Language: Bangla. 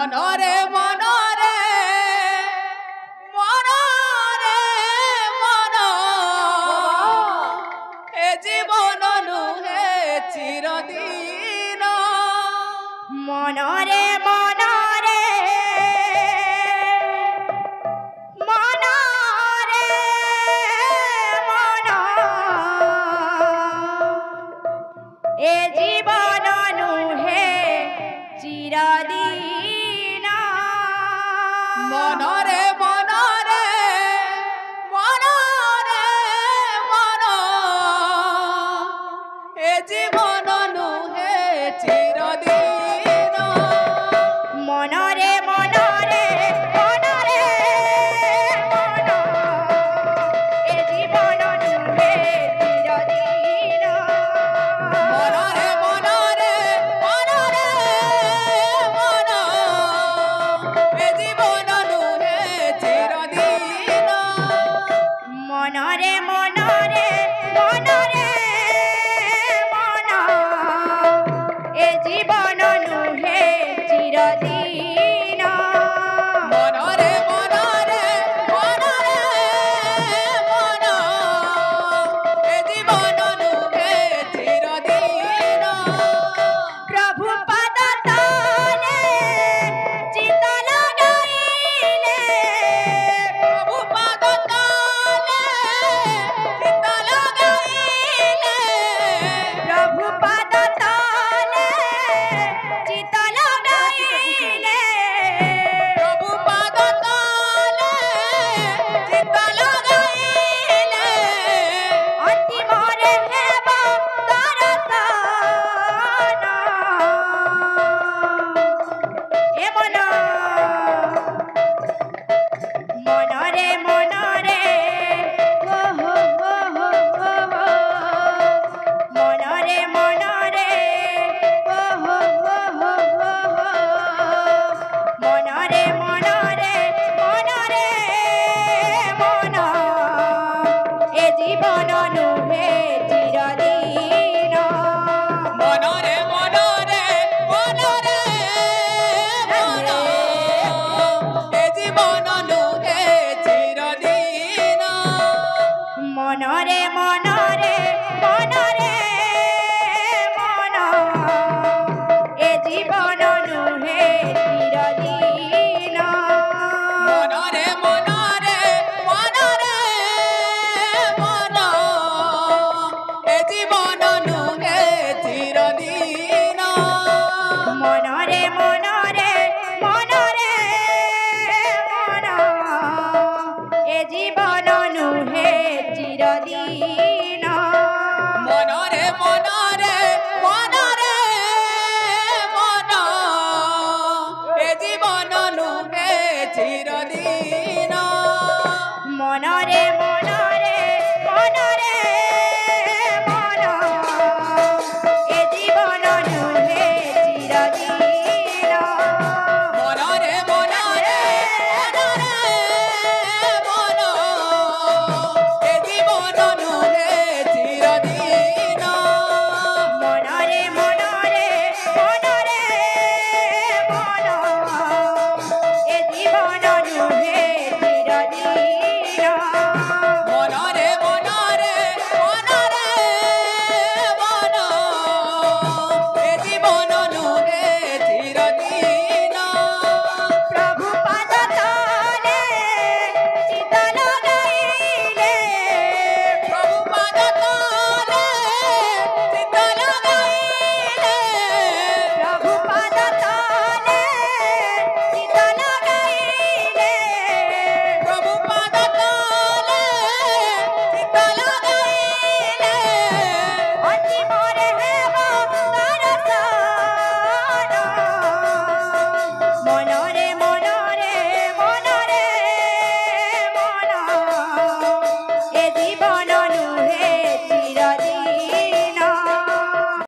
মনরে মনরে মনরে মন এ জীবন নুহে চিরদিন মনরে মনরে মনরে মন এ জীবন নুহে চিরদিন মনরে মনরে মনরে মন এ জীবন নুহে চিরদিন মনরে মনরে মনরে মন এ জীবন নুহে চিরদিন মনরে মনরে মনরে মন এ জীবন নুহে চিরদিন মনরে মনরে মনরে মন এ জীবন নুহে চিরদিন মনরে মনরে মনরে মন এ জীবন নুহে চিরদিন প্রভু পদ তলে চিত লাগাইলে প্রভু পাদ তলে চিত্ত লাগাইলে প্রভু পদ তলে চিত লাগাইলে প্রভু পাদ তলে চিত্ত লাগাইলে অতি মরে হেব দরশন এ মন মনরে মনরে হো হো হো হো হো হো মনরে মনরে হো হো হো হো হো হো মনরে মনরে মনরে মন এ জীবন নুহে চিরদিন মনরে মনরে মনরে মন এ জীবন নুহে চিরদিন মনরে মনরে মনরে মন এ জীবন নুহে চিরদিন মনরে মনরে মনরে মন এ জীবন নুহে চিরদিন মনরে মনরে মনরে মন এ জীবন নুহে চিরদিন মনরে মনরে মনরে মন এ জীবন নুহে চিরদিন মনরে